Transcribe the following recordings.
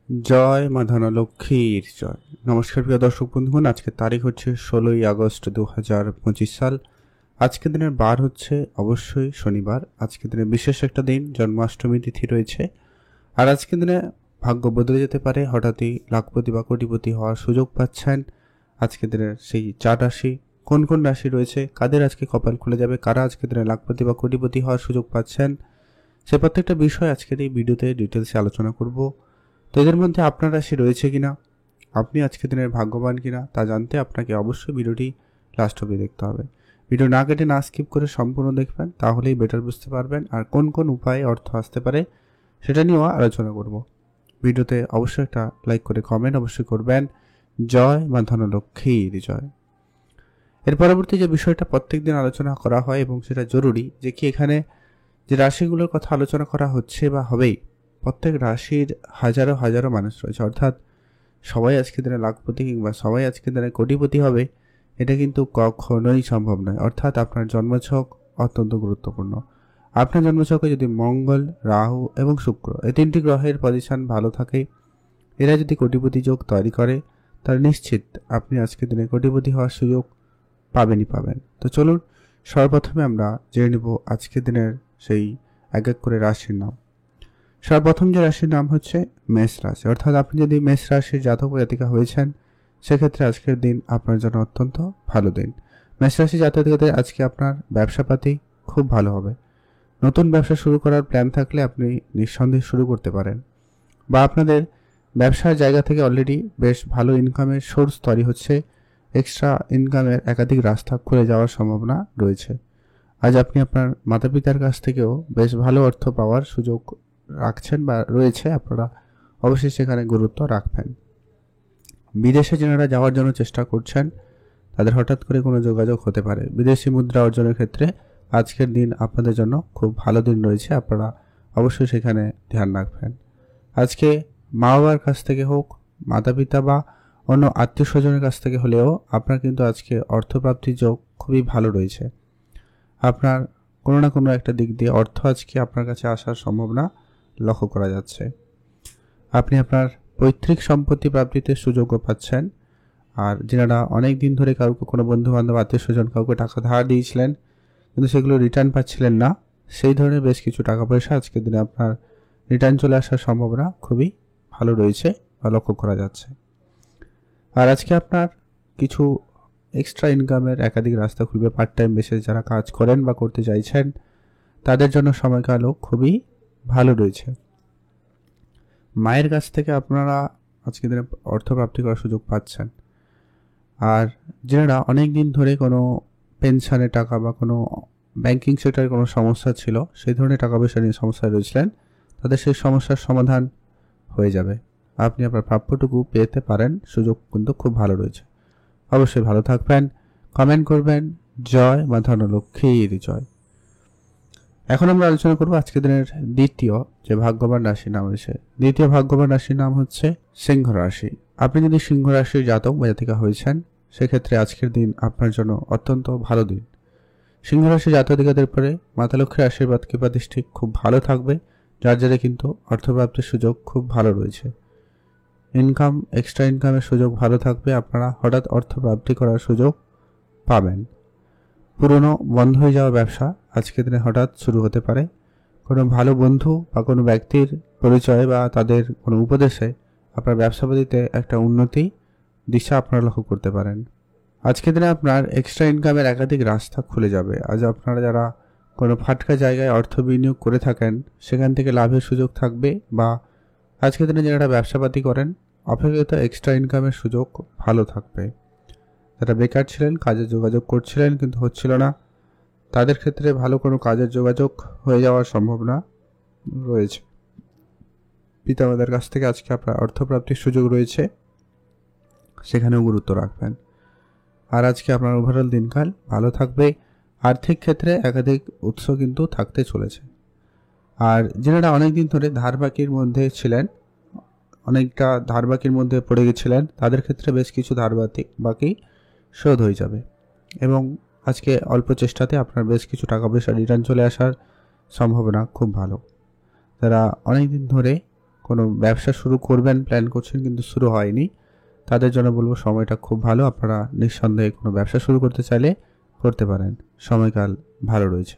জয় মা ধনলক্ষ্মীর জয়। নমস্কার প্রিয় দর্শক বন্ধুগণ, আজকের তারিখ হচ্ছে 16ই আগস্ট 2025 সাল। আজকের দিনের বার হচ্ছে অবশ্যই শনিবার। আজকের দিনে বিশেষ একটা দিন, জন্মাষ্টমী তিথি রয়েছে। আর আজকের দিনে ভাগ্য বদলে যেতে পারে, হঠাৎই লাখপতি বা কোটিপতি হওয়ার সুযোগ পাচ্ছেন। আজকের দিনের সেই 4 রাশি, কোন কোন রাশি রয়েছে, কাদের আজকে কপাল খুলে যাবে, কারা আজকের দিনে লাখপতি বা কোটিপতি হওয়ার সুযোগ পাচ্ছেন, সে প্রত্যেকটা বিষয় আজকের এই ভিডিওতে ডিটেলসে আলোচনা করব। তো এদের মধ্যে আপনার রাশি রয়েছে কিনা, আপনি আজকের দিনের ভাগ্যবান কিনা তা জানতে আপনাকে অবশ্যই ভিডিওটি লাস্ট অবধি দেখতে হবে। ভিডিও না কেটে না স্কিপ করে সম্পূর্ণ দেখবেন, তাহলেই বেটার বুঝতে পারবেন। আর কোন কোন উপায়ে অর্থ আসতে পারে সেটা নিয়েও আলোচনা করব। ভিডিওতে অবশ্যই একটা লাইক করে কমেন্ট অবশ্যই করবেন। জয় মা ধনলক্ষ্মীর জয়। এর পরবর্তী যে বিষয়টা প্রত্যেক দিন আলোচনা করা হয় এবং সেটা জরুরি, যে কি এখানে যে রাশিগুলোর কথা আলোচনা করা হচ্ছে বা হবেই, প্রত্যেক রাশির হাজারো হাজারো মানুষ রয়েছে। অর্থাৎ সবাই আজকের দিনে লাখপতি কিংবা সবাই আজকের দিনে কোটিপতি হবে, এটা কিন্তু কখনোই সম্ভব নয়। অর্থাৎ আপনার জন্মছক অত্যন্ত গুরুত্বপূর্ণ। আপনার জন্মছকে যদি মঙ্গল, রাহু এবং শুক্র এই তিনটি গ্রহের পজিশন ভালো থাকে, এরা যদি কোটিপতি যোগ তৈরি করে, তাহলে নিশ্চিত আপনি আজকের দিনে কোটিপতি হওয়ার সুযোগ পাবেন। তো চলুন সর্বপ্রথমে আমরা জেনে নেব আজকের দিনের সেই এক এক করে রাশির নাম। সর্বপ্রথম যে রাশির নাম হচ্ছে মেষ রাশি। অর্থাৎ আপনি যদি মেষ রাশির জাতক জাতিকা হয়েছেন, সেক্ষেত্রে আজকের দিন আপনার জন্য অত্যন্ত ভালো দিন। মেষ রাশি জাতকদের আজকে আপনার ব্যবসাপাতি খুব ভালো হবে। নতুন ব্যবসা শুরু করার প্ল্যান থাকলে আপনি নিঃসন্দেহে শুরু করতে পারেন, বা আপনাদের ব্যবসার জায়গা থেকে অলরেডি বেশ ভালো ইনকামের সোর্স তৈরি হচ্ছে। এক্সট্রা ইনকামের একাধিক রাস্তা খুলে যাওয়ার সম্ভাবনা রয়েছে। আজ আপনি আপনার মাতা পিতার কাছ থেকেও বেশ ভালো অর্থ পাওয়ার সুযোগ রাখছেন বা রয়েছে, আপনারা অবশ্যই সেখানে গুরুত্ব রাখবেন। বিদেশে যারা যাওয়ার জন্য চেষ্টা করছেন, তাদের হঠাৎ করে কোনো যোগাযোগ হতে পারে। বিদেশি মুদ্রা অর্জনের ক্ষেত্রে আজকের দিন আপনাদের জন্য খুব ভালো দিন রয়েছে, আপনারা অবশ্যই সেখানে ধ্যান রাখবেন। আজকে মা বাবার কাছ থেকে হোক, মাতা পিতা বা অন্য আত্মীয় স্বজনের কাছ থেকে হলেও আপনার কিন্তু আজকে অর্থপ্রাপ্তির যোগ খুবই ভালো রয়েছে। আপনার কোনো না কোনো একটা দিক দিয়ে অর্থ আজকে আপনার কাছে আসার সম্ভাবনা লক্ষ্য করা যাচ্ছে। আপনি আপনার পৈতৃক সম্পত্তি প্রাপ্তিতে সুযোগও পাচ্ছেন। আর যারা অনেক দিন ধরে কাউকে, কোনো বন্ধু বান্ধব আত্মীয় স্বজন কাউকে টাকা ধার দিয়েছিলেন কিন্তু সেগুলো রিটার্ন পাচ্ছিলেন না, সেই ধরনের বেশ কিছু টাকা পয়সা আজকের দিনে আপনার রিটার্ন চলে আসার সম্ভাবনা খুবই ভালো রয়েছে বা লক্ষ্য করা যাচ্ছে। আর আজকে আপনার কিছু এক্সট্রা ইনকামের একাধিক রাস্তা খুলবে। পার্ট টাইম বেসে যারা কাজ করেন বা করতে চাইছেন, তাদের জন্য সময়কালও খুবই ভালো রয়েছে। মায়ের কাছ থেকে আপনারা আজকের দিনে অর্থপ্রাপ্তি করার সুযোগ পাচ্ছেন। আর যারা অনেক দিন ধরে কোনো পেনশনের টাকা বা কোনো ব্যাংকিং সেক্টরে কোনো সমস্যা ছিল, সেই ধরনের টাকা পয়সা নিয়ে সমস্যায় রয়েছিলেন, তাদের সেই সমস্যার সমাধান হয়ে যাবে। আপনি আপনার প্রাপ্যটুকু পেতে পারেন, সুযোগ কিন্তু খুব ভালো রয়েছে। অবশ্যই ভালো থাকবেন, কমেন্ট করবেন। জয় মা ধনলক্ষ্মীর জয়। এখন আমরা আলোচনা করব আজকের দিনের দ্বিতীয় যে ভাগ্যবান রাশির নাম রয়েছে। দ্বিতীয় ভাগ্যবান রাশির নাম হচ্ছে সিংহ রাশি। আপনি যদি সিংহ রাশির জাতক বা জাতিকা হয়েছেন, সেক্ষেত্রে আজকের দিন আপনার জন্য অত্যন্ত ভালো দিন। সিংহ রাশির জাতক-জাতিকাদের উপরে মাতা লক্ষ্মীর আশীর্বাদ কৃপা দৃষ্টি খুব ভালো থাকবে, যার জেরে কিন্তু অর্থপ্রাপ্তির সুযোগ খুব ভালো রয়েছে। ইনকাম, এক্সট্রা ইনকামের সুযোগ ভালো থাকবে, আপনারা হঠাৎ অর্থপ্রাপ্তি করার সুযোগ পাবেন। পুরনো বন্ধ হয়ে যাওয়া ব্যবসা আজকের দিনে হঠাৎ শুরু হতে পারে। কোনো ভালো বন্ধু বা কোনো ব্যক্তির পরিচয় বা তাদের কোনো উপদেশে আপনার ব্যবসাপাতিতে একটা উন্নতি দিশা আপনারা লক্ষ্য করতে পারেন। আজকের দিনে আপনার এক্সট্রা ইনকামের একাধিক রাস্তা খুলে যাবে। আজ আপনারা যারা কোনো ফাটকা জায়গায় অর্থ বিনিয়োগ করে থাকেন, সেখান থেকে লাভের সুযোগ থাকবে, বা আজকের দিনে যারা ব্যবসাপাতি করেন, অপেক্ষিত এক্সট্রা ইনকামের সুযোগ ভালো থাকবে। যারা বেকার ছিলেন, কাজের যোগাযোগ করছিলেন কিন্তু হচ্ছিল না, তাদের ক্ষেত্রে ভালো কোনো কাজের যোগাযোগ হয়ে যাওয়ার সম্ভাবনা রয়েছে। পিতামাতার কাছ থেকে আজকে আপনার অর্থপ্রাপ্তির সুযোগ রয়েছে, সেখানেও গুরুত্ব রাখবেন। আর আজকে আপনার ওভারঅল দিনকাল ভালো থাকবে। আর্থিক ক্ষেত্রে একাধিক উৎস কিন্তু থাকতে চলেছে। আর যারা অনেকদিন ধরে ধারবাকির মধ্যে ছিলেন, অনেকটা ধারবাকির মধ্যে পড়ে গেছিলেন, তাদের ক্ষেত্রে বেশ কিছু বাকি শোধ হয়ে যাবে এবং আজকে অল্প চেষ্টাতে আপনার বেশ কিছু টাকা পয়সা রিটার্ন চলে আসার সম্ভাবনা খুব ভালো। যারা অনেকদিন ধরে কোনো ব্যবসা শুরু করবেন প্ল্যান করছেন কিন্তু শুরু হয়নি, তাদের জন্য বলবো সময়টা খুব ভালো। আপনারা নিঃসন্দেহে কোনো ব্যবসা শুরু করতে চাইলে করতে পারেন, সময়কাল ভালো রয়েছে।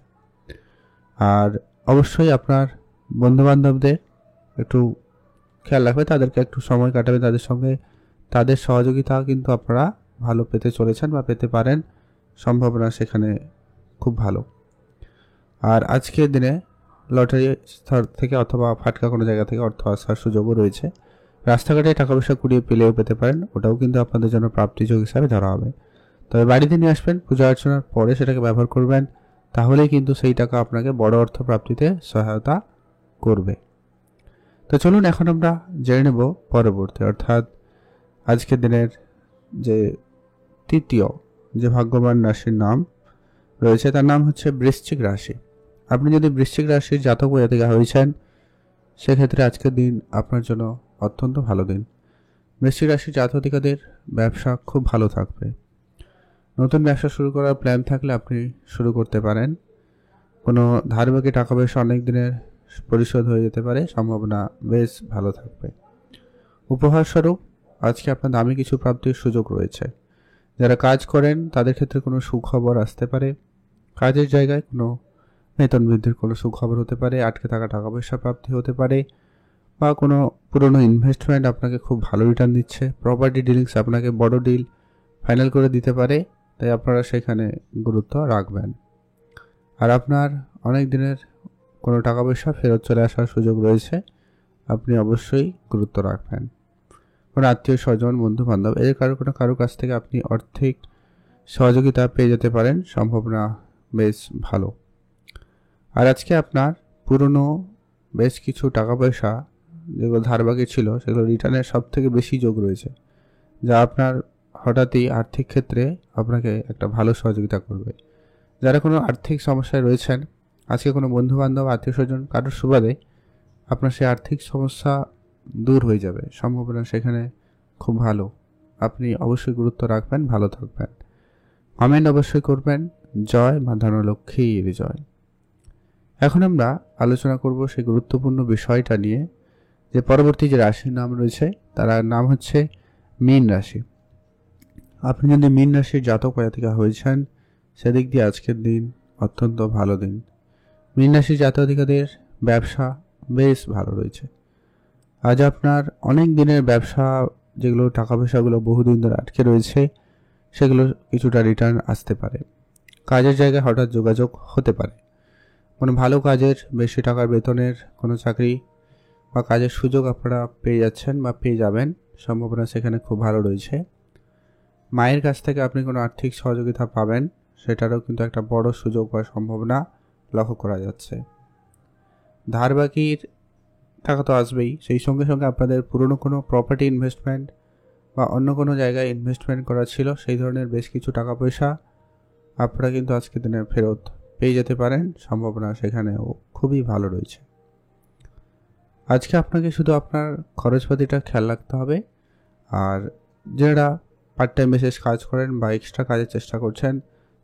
আর অবশ্যই আপনার বন্ধুবান্ধবদের একটু খেয়াল রাখবে, তাদেরকে একটু সময় কাটাবে তাদের সঙ্গে, তাদের সহযোগিতা কিন্তু আপনারা ভালো পেতে চলেছেন বা পেতে পারেন, সম্ভাবনা সেখানে খুব ভালো। আর আজকের দিনে লটারি স্তর থেকে অথবা ফাটকা কোনো জায়গা থেকে অর্থ আসার সুযোগও রয়েছে। রাস্তাঘাটে টাকা পয়সা কুড়িয়ে পেলেও পেতে পারেন, ওটাও কিন্তু আপনাদের জন্য প্রাপ্তিযোগ হিসাবে ধরা হবে। তবে বাড়িতে নিয়ে আসবেন, পূজা অর্চনার পরে সেটাকে ব্যবহার করবেন, তাহলেই কিন্তু সেই টাকা আপনাকে বড় অর্থ প্রাপ্তিতে সহায়তা করবে। তো চলুন এখন আমরা জেনে নেব পরবর্তী, অর্থাৎ আজকের দিনের যে তৃতীয় যে ভাগ্যবান রাশির নাম রয়েছে তার নাম হচ্ছে বৃশ্চিক রাশি। আপনি যদি বৃশ্চিক রাশির জাতক বা জাতিকা হয়েছেন সেক্ষেত্রে আজকের দিন আপনার জন্য অত্যন্ত ভালো দিন। বৃশ্চিক রাশির জাতকাদের ব্যবসা খুব ভালো থাকবে। নতুন ব্যবসা শুরু করার প্ল্যান থাকলে আপনি শুরু করতে পারেন। কোনো ধার বাকি টাকা পয়সা অনেক দিনের পরিশোধ হয়ে যেতে পারে, সম্ভাবনা বেশ ভালো থাকবে। উপহারস্বরূপ আজকে আপনার দামি কিছু প্রাপ্তির সুযোগ রয়েছে। যারা কাজ করেন তাদের ক্ষেত্রে কোনো সুখবর আসতে পারে, কাজের জায়গায় কোনো বেতন বৃদ্ধির কোনো সুখবর হতে পারে, আটকে থাকা টাকা পয়সা প্রাপ্তি হতে পারে, বা কোনো পুরনো ইনভেস্টমেন্ট আপনাকে খুব ভালো রিটার্ন দিচ্ছে, প্রপার্টি ডিলিংস আপনাকে বড় ডিল ফাইনাল করে দিতে পারে, তাই আপনারা সেখানে গুরুত্ব রাখবেন। আর আপনার অনেক দিনের কোনো টাকা পয়সা ফেরত চলে আসার সুযোগ রয়েছে, আপনি অবশ্যই গুরুত্ব রাখবেন। কোনো আত্মীয় স্বজন বন্ধু বান্ধব এদের কারো কাছ থেকে আপনি আর্থিক সহযোগিতা পেয়ে যেতে পারেন, সম্ভাবনা বেশ ভালো। আর আজকে আপনার পুরনো বেশ কিছু টাকা পয়সা যেগুলো ধার বাকি ছিল সেগুলো রিটার্নের সব থেকে বেশি যোগ রয়েছে, যা আপনার হঠাৎই আর্থিক ক্ষেত্রে আপনাকে একটা ভালো সহযোগিতা করবে। যারা কোনো আর্থিক সমস্যায় রয়েছেন, আজকে কোনো বন্ধুবান্ধব আত্মীয় স্বজন কারোর সুবাদে আপনার সেই আর্থিক সমস্যা দূর হয়ে যাবে, সম্ভাবনা সেখানে খুব ভালো। আপনি অবশ্যই গুরুত্ব রাখবেন, ভালো থাকবেন। কমেন্ট অবশ্যই করবেন। জয় মা ধনলক্ষ্মীর জয়। এখন আমরা আলোচনা করব সেই গুরুত্বপূর্ণ বিষয়টা নিয়ে যে পরবর্তী যে রাশির নাম রয়েছে তার নাম হচ্ছে মীন রাশি। আপনি যদি মীন রাশির জাতক বা জাতিকা হয়েছেন সেদিক দিয়ে আজকের দিন অত্যন্ত ভালো দিন। মীন রাশির জাতকাদের ব্যবসা বেশ ভালো রয়েছে। আজ আপনার অনেক দিনের ব্যবসা যেগুলো টাকা পয়সাগুলো বহুদিন ধরে আটকে রয়েছে সেগুলো কিছুটা রিটার্ন আসতে পারে। কাজের জায়গায় হঠাৎ যোগাযোগ হতে পারে, কোনো ভালো কাজের বেশি টাকার বেতনের কোনো চাকরি বা কাজের সুযোগ আপনারা পেয়ে যাচ্ছেন বা পেয়ে যাবেন, সম্ভাবনা সেখানে খুব ভালো রয়েছে। মায়ের কাছ থেকে আপনি কোনো আর্থিক সহযোগিতা পাবেন, সেটারও কিন্তু একটা বড় সুযোগ বা সম্ভাবনা লক্ষ্য করা যাচ্ছে। ধার বাকির টাকা তো আসবেই, সেই সঙ্গে সঙ্গে আপনাদের পুরনো কোনো প্রপার্টি ইনভেস্টমেন্ট বা অন্য কোনো জায়গায় ইনভেস্টমেন্ট করা ছিল সেই ধরনের বেশ কিছু টাকা পয়সা আপনারা কিন্তু আজকের দিনে ফেরত পেয়ে যেতে পারেন, সম্ভাবনা সেখানেও খুবই ভালো রয়েছে। আজকে আপনাকে শুধু আপনার খরচপাতিটা খেয়াল রাখতে হবে। আর যারা পার্ট টাইম বেসিস কাজ করেন বা এক্সট্রা কাজের চেষ্টা করছেন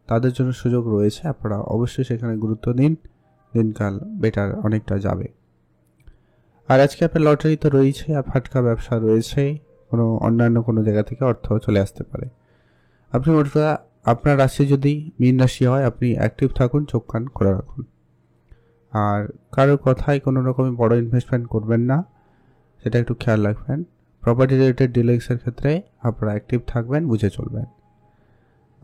তাদের জন্য সুযোগ রয়েছে, আপনারা অবশ্যই সেখানে গুরুত্ব দিন, দিনকাল বেটার অনেকটা যাবে। আর আজকে আপনার লটারি তো রয়েছে, আর ফাটকা ব্যবসা রয়েছে, কোনো অন্যান্য কোনো জায়গা থেকে অর্থ চলে আসতে পারে। আপনি ওটা আপনার রাশি যদি মীন রাশি হয় আপনি অ্যাক্টিভ থাকুন, চোখ কান খোলা রাখুন। আর কারোর কথায় কোনো রকমের বড় ইনভেস্টমেন্ট করবেন না, সেটা একটু খেয়াল রাখবেন। প্রপার্টি রিলেটেড ডিলিংসের ক্ষেত্রে আপনারা অ্যাক্টিভ থাকবেন, বুঝে চলবেন।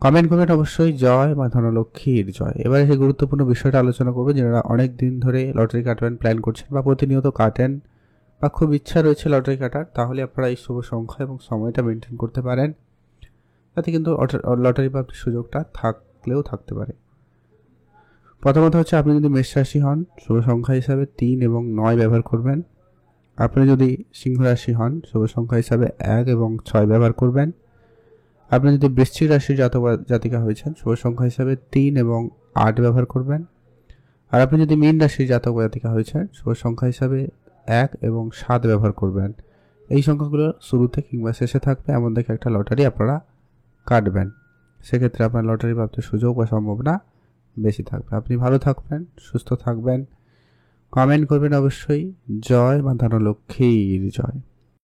কমেন্ট করবেন অবশ্যই জয় মা ধনলক্ষ্মীর জয়। এবারে সেই গুরুত্বপূর্ণ বিষয়টা আলোচনা করবো, যারা অনেক দিন ধরে লটারি কাটবেন প্ল্যান করছেন বা প্রতিনিয়ত কাটেন বা খুব ইচ্ছা রয়েছে লটারি কাটার, তাহলে আপনারা এই শুভ সংখ্যা এবং সময়টা মেনটেন করতে পারেন, তাতে কিন্তু লটারি প্রাপ্তির সুযোগটা থাকলেও থাকতে পারে। প্রথমত হচ্ছে আপনি যদি মেষ রাশি হন, শুভ সংখ্যা হিসাবে 3 এবং 9 ব্যবহার করবেন। আপনি যদি সিংহ রাশি হন, শুভ সংখ্যা হিসাবে 1 এবং 6 ব্যবহার করবেন। আপনি যদি বৃশ্চিক রাশির জাতক বা জাতিকা হয়েছেন, শুভ সংখ্যা হিসাবে 3 এবং 8 ব্যবহার করবেন। আর আপনি যদি মীন রাশির জাতক বা জাতিকা হয়েছেন, শুভ সংখ্যা হিসাবে 1 এবং 7 ব্যবহার করবেন। এই সংখ্যাগুলো শুরুতে কিংবা শেষে থাকবে এমন দেখে একটা লটারি আপনারা কাটবেন, সেক্ষেত্রে আপনার লটারি প্রাপ্তির সুযোগ বা সম্ভাবনা বেশি থাকবে। আপনি ভালো থাকবেন, সুস্থ থাকবেন, কমেন্ট করবেন অবশ্যই। জয় মা ধনলক্ষ্মীর জয়।